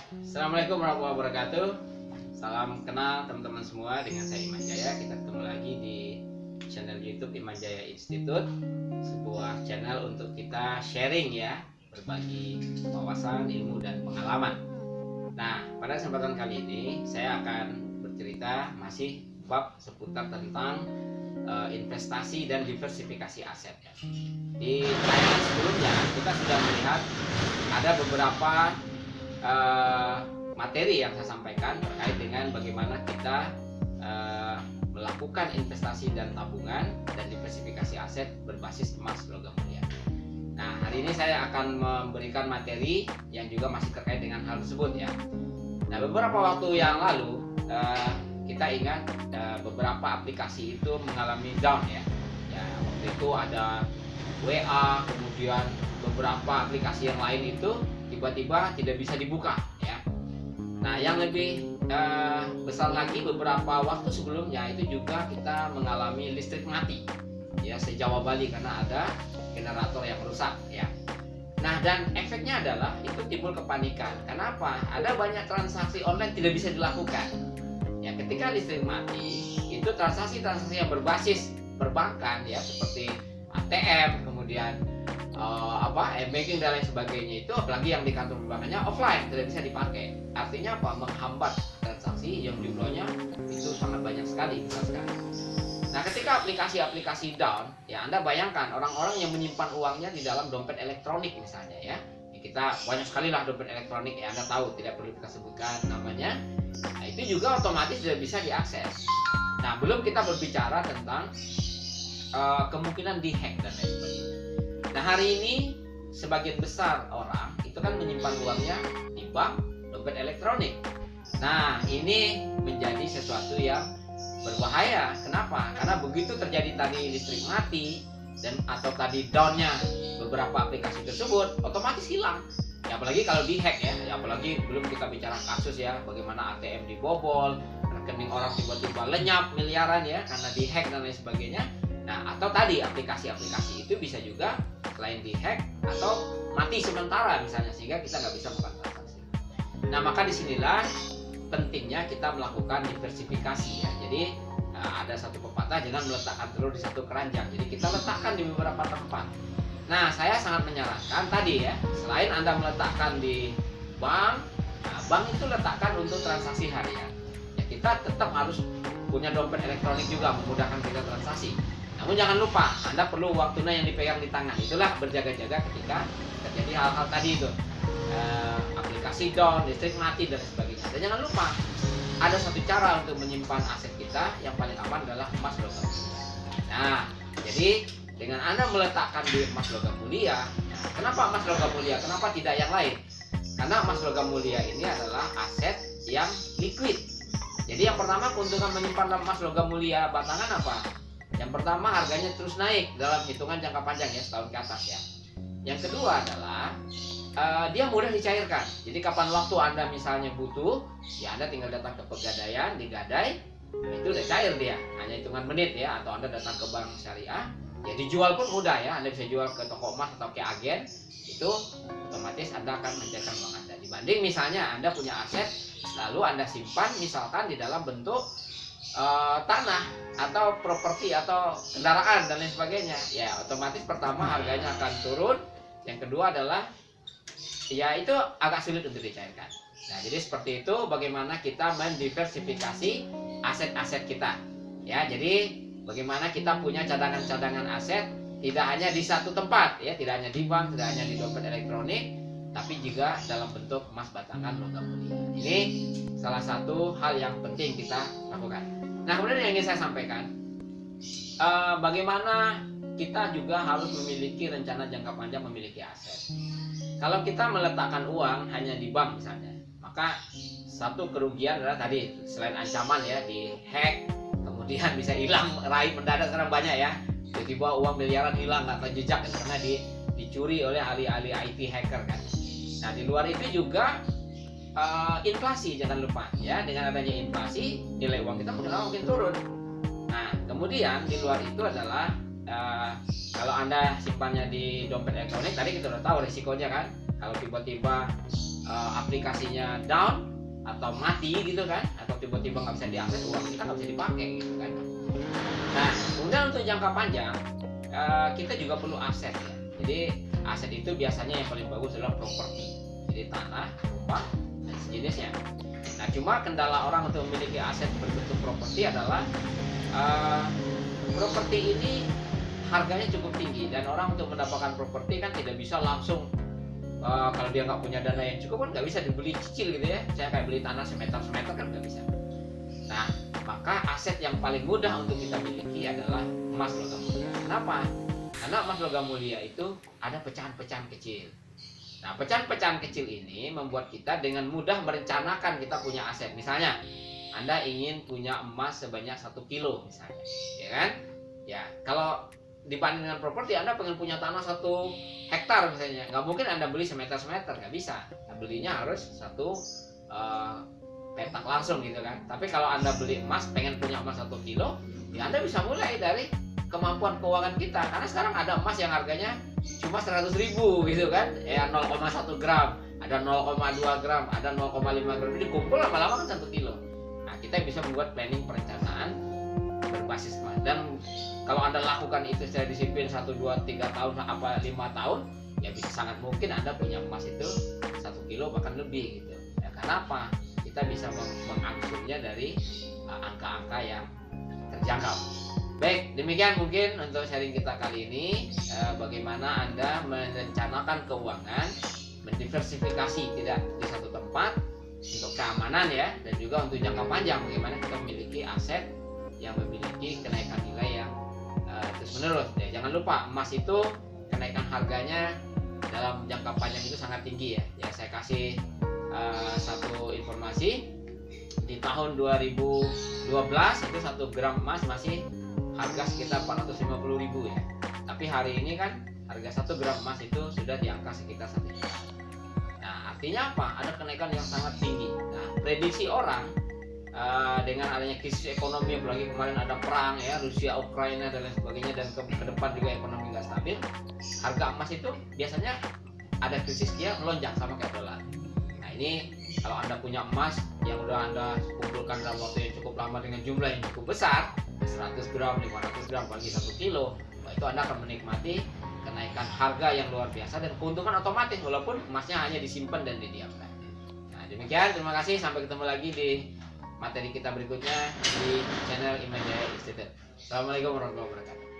Assalamualaikum warahmatullahi wabarakatuh. Salam kenal teman-teman semua, dengan saya Iman Jaya. Kita ketemu lagi di channel YouTube Iman Jaya Institute, sebuah channel untuk kita sharing ya, berbagi wawasan, ilmu dan pengalaman. Nah, pada kesempatan kali ini saya akan bercerita masih bab seputar tentang investasi dan diversifikasi aset ya. Di tayangan sebelumnya kita sudah melihat ada beberapa materi yang saya sampaikan terkait dengan bagaimana kita melakukan investasi dan tabungan dan diversifikasi aset berbasis emas logam mulia. Nah, hari ini saya akan memberikan materi yang juga masih terkait dengan hal tersebut ya. Nah, beberapa waktu yang lalu kita ingat beberapa aplikasi itu mengalami down ya. Ya, waktu itu ada WA, kemudian beberapa aplikasi yang lain itu tiba-tiba tidak bisa dibuka ya. Nah, yang lebih besar lagi, beberapa waktu sebelumnya itu juga kita mengalami listrik mati ya se-Jawa Bali karena ada generator yang rusak ya. Nah, dan efeknya adalah itu timbul kepanikan. Kenapa? Ada banyak transaksi online tidak bisa dilakukan. Ya, ketika listrik mati, itu transaksi-transaksi yang berbasis perbankan ya seperti ATM, kemudian banking dan lain sebagainya itu, apalagi yang di kantor perbankannya offline, tidak bisa dipakai. Artinya apa? Menghambat transaksi yang jumlahnya itu sangat banyak sekali, besar sekali. Nah, ketika aplikasi-aplikasi down, ya Anda bayangkan orang-orang yang menyimpan uangnya di dalam dompet elektronik misalnya ya. Kita banyak sekali lah dompet elektronik ya, Anda tahu, tidak perlu kita sebutkan namanya. Nah, itu juga otomatis tidak bisa diakses. Nah, belum kita berbicara tentang kemungkinan dihack dan lain sebagainya. Nah, hari ini sebagian besar orang itu kan menyimpan uangnya di bank, dompet elektronik. Nah, ini menjadi sesuatu yang berbahaya. Kenapa? Karena begitu terjadi tadi listrik mati dan atau tadi downnya beberapa aplikasi tersebut, otomatis hilang. Ya, apalagi kalau dihack ya. Apalagi belum kita bicara kasus ya, bagaimana ATM dibobol, rekening orang tiba-tiba lenyap miliaran ya karena dihack dan lain sebagainya. Nah, atau tadi aplikasi-aplikasi itu bisa juga selain dihack atau mati sementara misalnya, sehingga kita nggak bisa melakukan transaksi. Nah, maka disinilah pentingnya kita melakukan diversifikasi ya. Jadi ada satu pepatah, jangan meletakkan telur di satu keranjang. Jadi kita letakkan di beberapa tempat. Nah, saya sangat menyarankan tadi ya, selain Anda meletakkan di bank, nah, bank itu letakkan untuk transaksi harian. Ya, kita tetap harus punya dompet elektronik juga memudahkan kita transaksi. Namun jangan lupa, Anda perlu uang tunai yang dipegang di tangan. Itulah berjaga-jaga ketika terjadi hal-hal tadi itu, aplikasi down, listrik mati dan sebagainya. Dan jangan lupa, ada satu cara untuk menyimpan aset kita yang paling aman adalah emas logam mulia. Nah, jadi dengan Anda meletakkan di emas logam mulia, nah, kenapa emas logam mulia? Kenapa tidak yang lain? Karena emas logam mulia ini adalah aset yang liquid. Jadi yang pertama, keuntungan menyimpan emas logam mulia batangan apa? Yang pertama, harganya terus naik dalam hitungan jangka panjang ya, setahun ke atas ya. Yang kedua adalah dia mudah dicairkan. Jadi kapan waktu Anda misalnya butuh, ya Anda tinggal datang ke Pegadaian, digadai, itu udah cair dia, hanya hitungan menit ya. Atau Anda datang ke bank syariah, ya dijual pun mudah ya. Anda bisa jual ke toko emas atau ke agen, itu otomatis Anda akan mencairkan uang Anda. Dibanding misalnya Anda punya aset, lalu Anda simpan misalkan di dalam bentuk tanah atau properti atau kendaraan dan lain sebagainya, ya otomatis pertama harganya akan turun. Yang kedua adalah ya itu agak sulit untuk dicairkan. Nah, jadi seperti itu bagaimana kita mendiversifikasi aset-aset kita ya. Jadi bagaimana kita punya cadangan-cadangan aset tidak hanya di satu tempat ya, tidak hanya di bank, tidak hanya di dompet elektronik, tapi juga dalam bentuk emas batangan logam mulia. Ini salah satu hal yang penting kita lakukan. Nah, kemudian yang ingin saya sampaikan, bagaimana kita juga harus memiliki rencana jangka panjang memiliki aset. Kalau kita meletakkan uang hanya di bank misalnya, maka satu kerugian adalah tadi, selain ancaman ya, di hack, kemudian bisa hilang, raib mendadak sekarang banyak ya, tiba-tiba uang miliaran hilang atau jejak karena dicuri oleh ahli-ahli IT hacker kan. Nah, di luar itu juga inflasi, jangan lupa ya, dengan adanya inflasi nilai uang kita mungkin turun. Nah, kemudian di luar itu adalah kalau Anda simpannya di dompet elektronik, tadi kita udah tahu risikonya kan, Kalau tiba-tiba aplikasinya down atau mati gitu kan, atau tiba-tiba nggak bisa diakses, uang kita nggak bisa dipakai gitu kan. Nah, kemudian untuk jangka panjang kita juga perlu aset ya. Jadi aset itu biasanya yang paling bagus adalah properti, jadi tanah, rumah, dan sejenisnya. Nah, cuma kendala orang untuk memiliki aset berbentuk properti adalah properti ini harganya cukup tinggi, dan orang untuk mendapatkan properti kan tidak bisa langsung. Kalau dia nggak punya dana yang cukup kan nggak bisa dibeli cicil gitu ya. Saya kayak beli tanah semeter kan nggak bisa. Nah, maka aset yang paling mudah untuk kita miliki adalah emas logam mulia. Kenapa? Karena emas logam mulia itu ada pecahan-pecahan kecil. Nah, pecahan-pecahan kecil ini membuat kita dengan mudah merencanakan kita punya aset. Misalnya, Anda ingin punya emas sebanyak 1 kilo misalnya, ya kan? Ya, kalau dibanding dengan properti, Anda pengen punya tanah 1 hektar misalnya, nggak mungkin Anda beli semeter-semeter, nggak bisa. Nah, belinya harus 1 petak langsung gitu kan. Tapi kalau Anda beli emas, pengen punya emas 1 kilo, ya Anda bisa mulai dari kemampuan keuangan kita. Karena sekarang ada emas yang harganya cuma 100.000 gitu kan, ya 0,1 gram, ada 0,2 gram, ada 0,5 gram. Jadi kumpul lama-lama kan 1 kilo. Nah, kita bisa membuat planning perencanaan berbasis emas. Dan kalau Anda lakukan itu secara disiplin 1, 2, 3 tahun, apa 5 tahun, ya bisa sangat mungkin Anda punya emas itu 1 kilo bahkan lebih gitu. Ya, kenapa? Kita bisa mengangsurnya dari angka-angka yang terjangkau. Baik, demikian mungkin untuk sharing kita kali ini. Bagaimana Anda merencanakan keuangan, mendiversifikasi tidak di satu tempat untuk keamanan ya, dan juga untuk jangka panjang bagaimana kita memiliki aset yang memiliki kenaikan nilai yang terus menerus ya. Jangan lupa, emas itu kenaikan harganya dalam jangka panjang itu sangat tinggi ya. Ya, saya kasih satu informasi. Di tahun 2012 itu 1 gram emas masih harga sekitar 450.000 ya. Tapi hari ini kan harga 1 gram emas itu sudah di angka sekitar 1 juta. Nah, artinya apa? Ada kenaikan yang sangat tinggi. Nah, prediksi orang dengan adanya krisis ekonomi, apalagi kemarin ada perang ya, Rusia Ukraina dan lain sebagainya, dan ke depan juga ekonomi nggak stabil, harga emas itu biasanya ada krisis, dia melonjak sama kayak dolar. Nah, ini kalau Anda punya emas yang udah Anda kumpulkan dalam waktu yang cukup lama dengan jumlah yang cukup besar, 100 gram, 500 gram, apalagi 1 kilo, itu Anda akan menikmati kenaikan harga yang luar biasa dan keuntungan otomatis walaupun emasnya hanya disimpan dan didiamkan. Nah, demikian, terima kasih, sampai ketemu lagi di materi kita berikutnya di channel Imajaya Institute. Assalamualaikum warahmatullahi wabarakatuh.